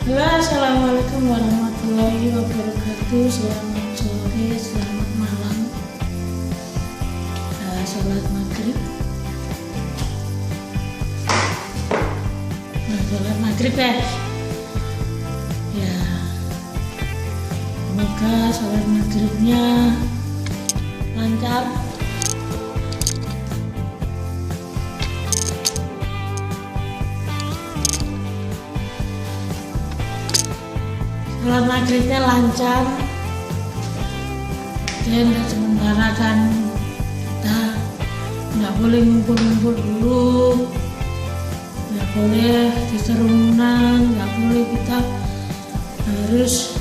Halo, assalamualaikum warahmatullahi wabarakatuh. Selamat sore, selamat malam. Sholat maghrib. Sholat maghrib ya. Semoga sholat maghribnya lancar. Sholat maghribnya lancar. Dan sementara kan kita nggak boleh ngumpul-ngumpul dulu, nggak boleh di kerumunan, nggak boleh, kita harus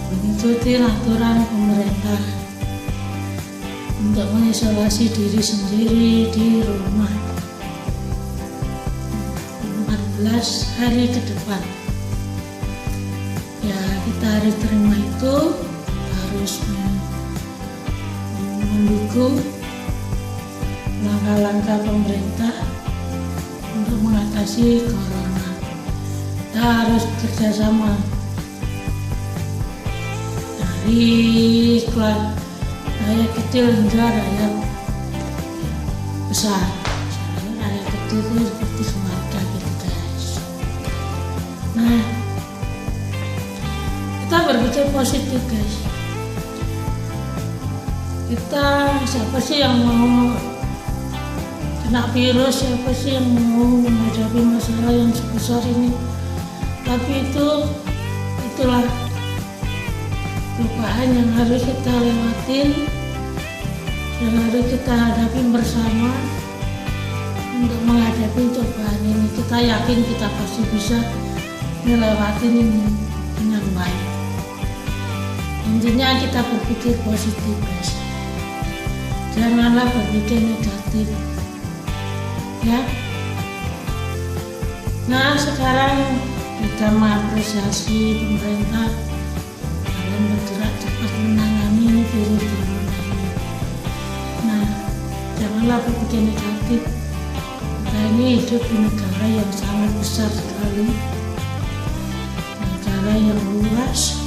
mengikuti aturan pemerintah untuk mengisolasi diri sendiri di rumah 14 hari ke depan. Ya, kita harus terima itu, harus mendukung langkah-langkah pemerintah untuk mengatasi corona. Kita harus kerjasama dari kelas rakyat kecil hingga rakyat besar. Rakyat kecil itu seperti keluarga gitu guys. Nah, kita berpikir positif guys. Kita, siapa sih yang mau kena virus, siapa sih yang mau menghadapi masalah yang sebesar ini? Tapi itulah cobaan yang harus kita lewatin, yang harus kita hadapi bersama untuk menghadapi cobaan ini. Kita yakin kita pasti bisa melewati ini dengan baik. Intinya kita berpikir positif guys, janganlah berpikir negatif ya. Nah, sekarang kita mengapresiasi pemerintah dalam bergerak cepat menangani virus corona ini. Nah, janganlah berpikir negatif. Kita ini hidup di negara yang sangat besar sekali, negara yang luas.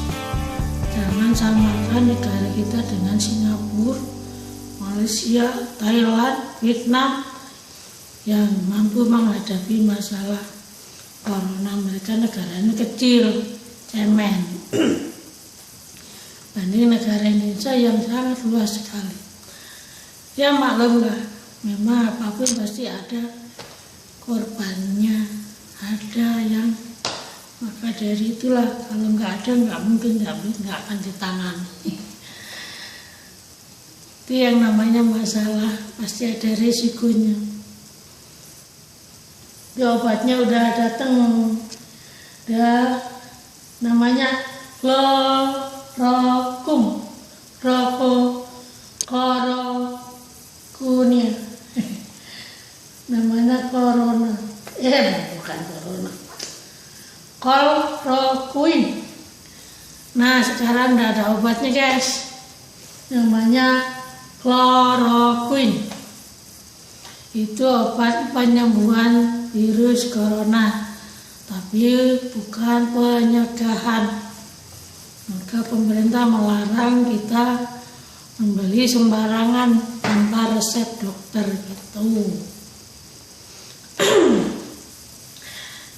Jangan samakan negara kita dengan Singapura, Malaysia, Thailand, Vietnam yang mampu menghadapi masalah corona. Mereka negaranya kecil, cemen, banding negara Indonesia yang sangat luas sekali. Ya maklumlah, memang apapun pasti ada korbannya, ada yang, maka dari itulah kalau nggak ada nggak mungkin nggak akan ditangani. Itu yang namanya masalah, pasti ada resikonya. Ya, obatnya udah datang, udah namanya chloroquine, namanya corona, bukan corona, chloroquine. Nah, sekarang udah ada obatnya guys, namanya chloroquine. Itu obat penyembuhan virus corona, tapi bukan pencegahan. Maka pemerintah melarang kita membeli sembarangan tanpa resep dokter gitu.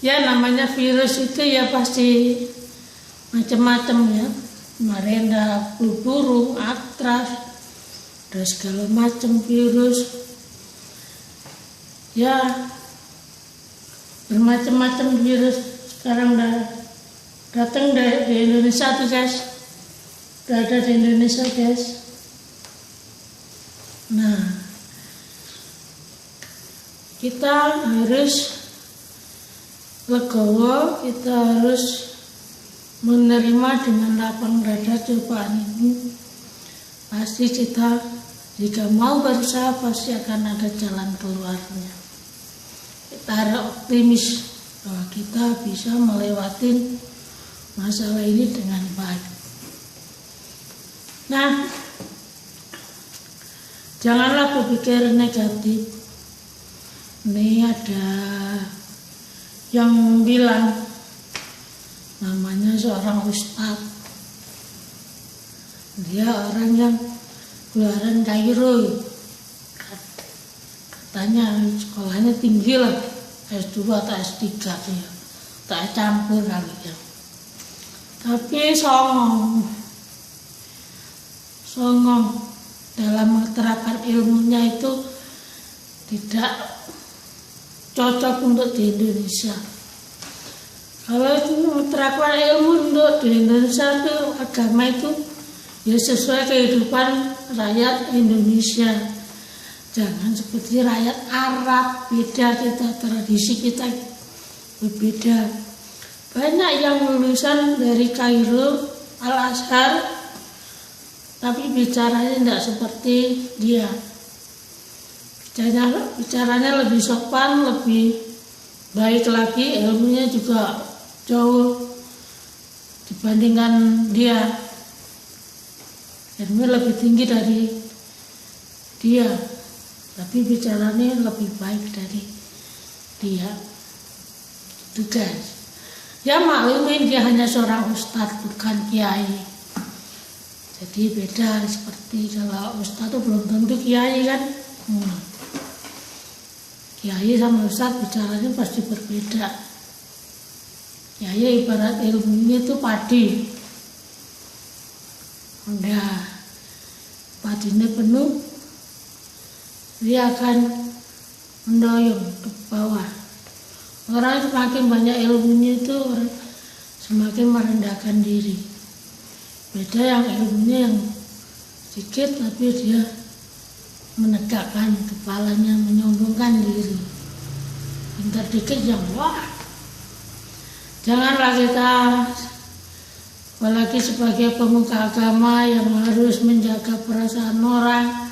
Ya, namanya virus itu ya pasti macam-macam ya. Kemarin ada flu burung, antraks, ada segala macam virus. Ya, bermacam-macam virus sekarang udah datang di Indonesia tuh guys, udah ada di Indonesia guys. Nah, kita harus legowo, kita harus menerima dengan lapang dada cobaan ini. Pasti kita jika mau berusaha pasti akan ada jalan keluarnya. Kita harus optimis bahwa kita bisa melewati masalah ini dengan baik. Nah, janganlah berpikir negatif. Ini ada yang bilang namanya seorang ustadz. Dia orang yang keluaran Kairo, katanya sekolahnya tinggi lah, S2 atau S3 ya, tak campur kali ya. Tapi songong dalam menerapkan ilmunya itu tidak cocok untuk di Indonesia. Kalau menerapkan ilmu untuk di Indonesia itu, agama itu ya sesuai kehidupan rakyat Indonesia. Jangan seperti rakyat Arab, beda kita, tradisi kita berbeda. Banyak yang lulusan dari Kairo, Al-Azhar, tapi bicaranya tidak seperti dia. Bicaranya lebih sopan, lebih baik lagi, ilmunya juga jauh dibandingkan dia. Ilmunya lebih tinggi dari dia, tapi bicaranya lebih baik dari dia. Itu guys. Ya maklumin, dia hanya seorang ustadz, bukan kiai. Jadi beda, seperti kalau ustadz itu belum tentu kiai kan. Kiai sama ustadz bicaranya pasti berbeda. Kiai ibarat ilmunya itu padi. Udah padinya penuh, dia akan mendoyong ke bawah. Orang semakin banyak ilmunya itu semakin merendahkan diri. Beda yang ilmunya yang sedikit tapi dia menegakkan kepalanya, menyombongkan diri. Pintar dikit yang wah. Janganlah kita, apalagi sebagai pemuka agama yang harus menjaga perasaan orang,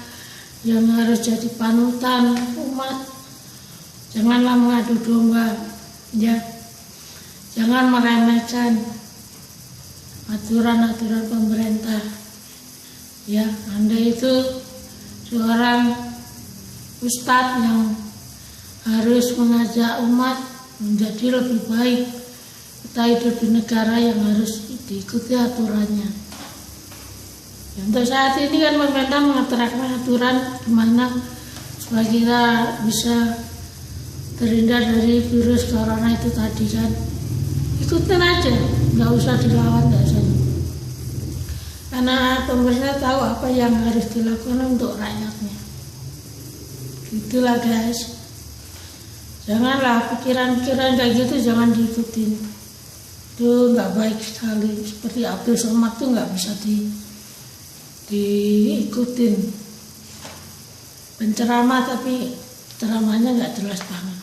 yang harus jadi panutan umat, janganlah mengadu domba, ya. Jangan meremehkan aturan-aturan pemerintah. Ya, Anda itu seorang ustadz yang harus mengajak umat menjadi lebih baik. Kita hidup di negara yang harus diikuti aturannya. Ya, untuk saat ini kan pemerintah mengeterapkan aturan gimana supaya kita bisa terhindar dari virus corona itu tadi kan. Ikutin aja, nggak usah dilawan, nggak usah. Karena pemerintah tahu apa yang harus dilakukan untuk rakyatnya. Itulah guys. Janganlah pikiran-pikiran kayak gitu jangan diikutin. Itu nggak baik sekali. Seperti Abdul Somad tuh nggak bisa diikutin. Penceramah tapi ceramahnya nggak jelas banget.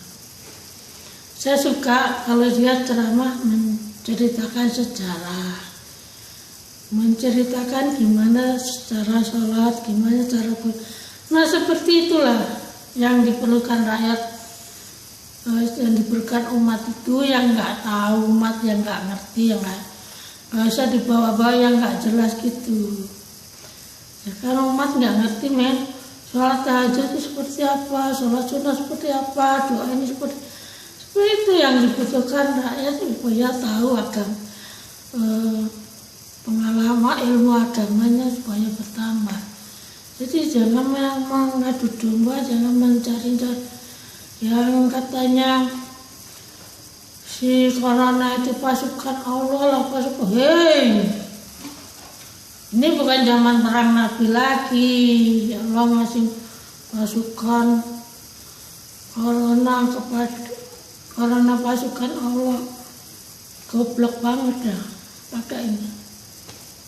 Saya suka kalau dia ceramah menceritakan sejarah, menceritakan gimana secara sholat, gimana cara nah seperti itulah yang diperlukan rakyat, yang diperlukan umat itu, yang nggak tahu, umat yang nggak ngerti, yang nggak usah dibawa-bawa yang nggak jelas gitu. Ya kan umat nggak ngerti men, sholat tahajud itu seperti apa, sholat sunnah seperti apa, doa ini seperti itu yang dibutuhkan rakyat supaya tahu agama, pengalaman ilmu agamanya supaya bertambah. Jadi jangan mengadu domba, jangan mencari yang katanya si corona itu pasukan Allah lah, pasukan. Hei, ini bukan zaman perang Nabi lagi. Ya Allah masih pasukan corona karena pasukan Allah. Goblok banget dah pakai ini.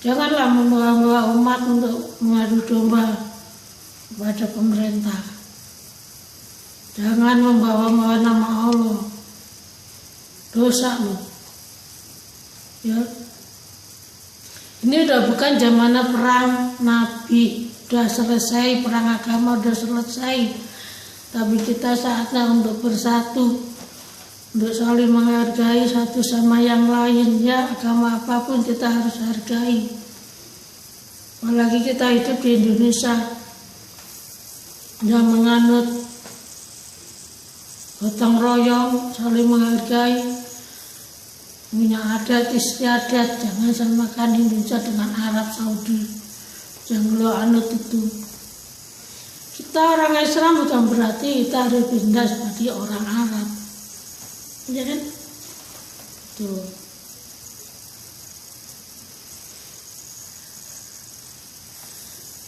Janganlah membawa umat untuk mengadu domba kepada pemerintah. Jangan membawa nama Allah. Dosa loh. Ya. Ini udah bukan zaman perang Nabi. Udah selesai perang agama, udah selesai. Tapi kita saatnya untuk bersatu, untuk saling menghargai satu sama yang lain. Ya, agama apapun kita harus hargai. Apalagi kita hidup di Indonesia yang menganut gotong royong, saling menghargai. punya adat istiadat, jangan samakan Indonesia dengan Arab Saudi, jangan lo anut itu. Kita orang Islam bukan berarti kita harus pindah seperti orang Arab, ya kan? Tuh.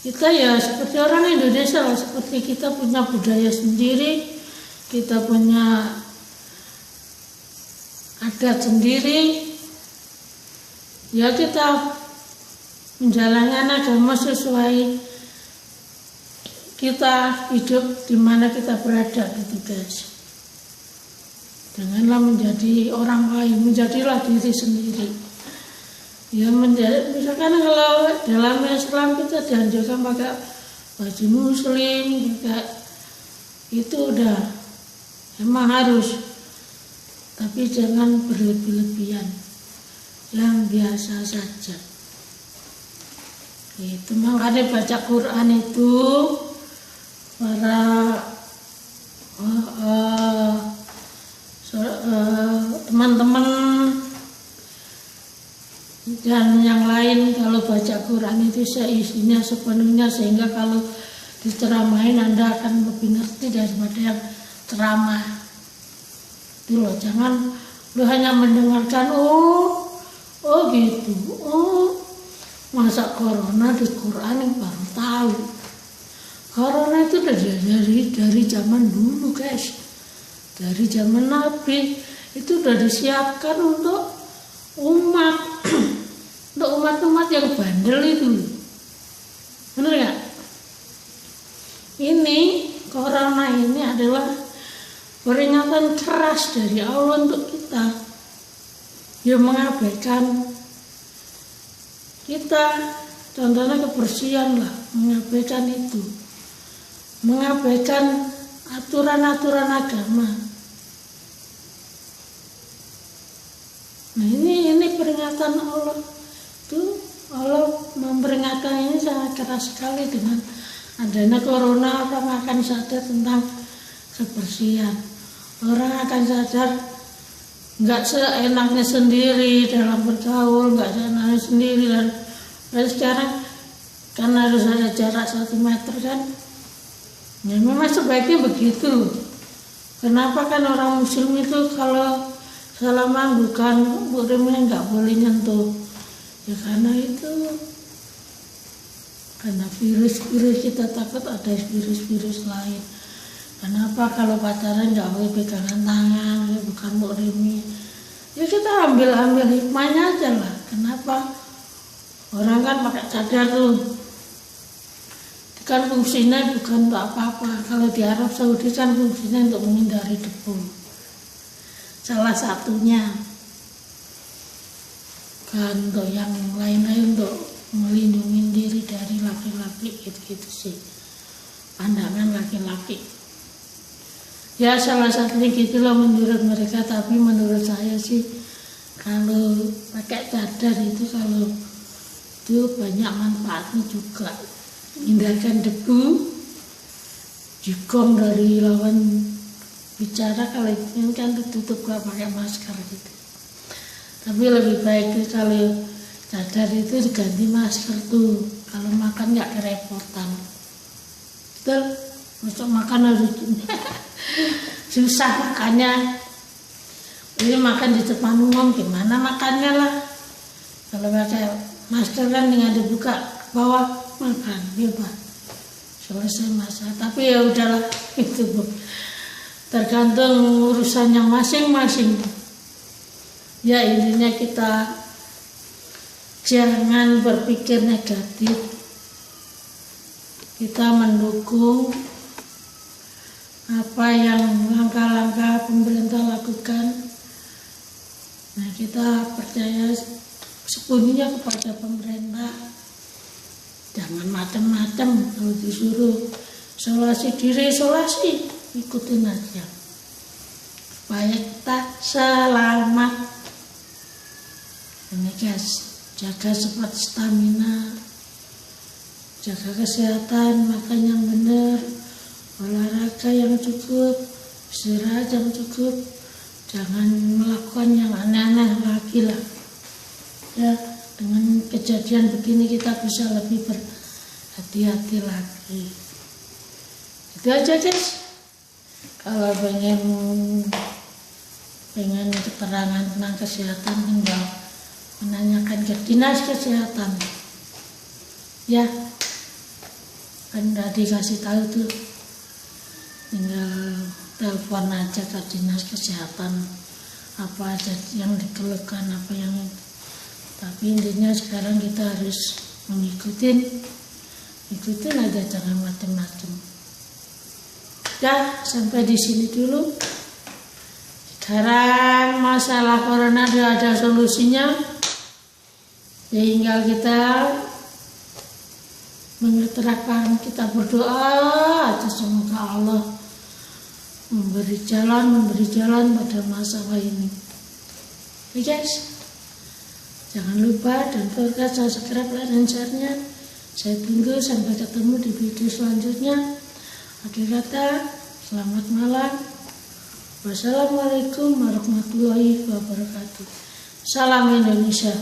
Kita ya seperti orang Indonesia lah, seperti kita punya budaya sendiri, kita punya adat sendiri, ya kita menjalankan agama sesuai kita hidup di mana kita berada gitu guys. Janganlah menjadi orang lain, menjadilah diri sendiri. Ya menjadi, misalkan kalau dalam Islam kita dianjurkan pakai baju muslim, itu udah emang harus, tapi jangan berlebih-lebihan, yang biasa saja. Itu makanya baca Quran itu para teman-teman dan yang lain kalau baca Quran itu seisinya sepenuhnya, sehingga kalau diceramain Anda akan lebih ngerti daripada yang ceramah itu loh. Jangan lu hanya mendengarkan oh gitu, masa corona di Quran yang baru tahu. Corona itu dari zaman dulu guys, dari zaman Nabi itu udah disiapkan untuk umat untuk umat-umat yang bandel itu, bener nggak? Ini corona ini adalah peringatan keras dari Allah untuk kita yang mengabaikan kita, contohnya kebersihan lah, mengabaikan itu, mengabaikan aturan-aturan agama. Nah ini peringatan Allah. Itu Allah memperingatkan ini sangat keras sekali dengan adanya corona. Orang akan sadar tentang kebersihan, orang akan sadar nggak seenaknya sendiri dalam bergaul, nggak seenaknya sendiri. Dan sekarang kan harus ada jarak 1 meter kan, ya memang sebaiknya begitu. Kenapa kan orang muslim itu kalau salah manggukan murimnya nggak boleh nyentuh, ya karena itu, karena virus-virus, kita takut ada virus-virus lain. Kenapa kalau pacaran nggak boleh pegangan tangan, ya bukan murimnya, ya kita ambil hikmahnya aja lah. Kenapa orang kan pakai cadar tuh, kan fungsinya bukan untuk apa-apa. Kalau di Arab Saudi kan fungsinya untuk menghindari debu, salah satunya kan. Untuk yang lain-lain untuk melindungi diri dari laki-laki, gitu sih pandangan laki-laki. Ya salah satunya gitulah menurut mereka. Tapi menurut saya sih kalau pakai cadar itu, kalau itu banyak manfaatnya juga, hindarkan debu, jigong dari lawan bicara. Kalau itu kan ditutup gak pakai masker gitu. Tapi lebih baik kalau cadar itu diganti masker tuh, kalau makan nggak kerepotan. Betul, masuk makan harus susah makannya. Ini makan di depan umum gimana makannya lah. Kalau pakai masker kan tinggal dibuka ke bawah, makan bebas, selesai masalah. Tapi ya udahlah, itu Bu, tergantung urusannya masing-masing. Ya intinya kita jangan berpikir negatif, kita mendukung apa yang langkah-langkah pemerintah lakukan. Nah kita percaya sepenuhnya kepada pemerintah. Jangan macam-macam, kalau disuruh isolasi diri, isolasi, ikutin aja supaya kita selamat. Ini guys, jaga sempat stamina, jaga kesehatan, makan yang benar, olahraga yang cukup, istirahat yang cukup, jangan melakukan yang aneh-aneh lagi lah. Ya, dengan kejadian begini kita bisa lebih berhati-hati lagi. Itu aja guys. Kalau pengen keterangan tentang kesehatan tinggal menanyakan ke dinas kesehatan. Ya, kan udah dikasih tahu tuh, tinggal telepon aja ke dinas kesehatan apa aja yang dikeluhkan, apa yang itu. Tapi intinya sekarang kita harus ikutin aja, jangan macam-macam. Ya, sampai di sini dulu. Sekarang masalah corona sudah ada solusinya, tinggal kita mengerahkan, kita berdoa aja semoga Allah memberi jalan pada masalah ini. Oke guys, jangan lupa dan lupa subscribe, like, dan share-nya. Saya tunggu sampai ketemu di video selanjutnya. Akhir kata, selamat malam. Wassalamualaikum warahmatullahi wabarakatuh. Salam Indonesia.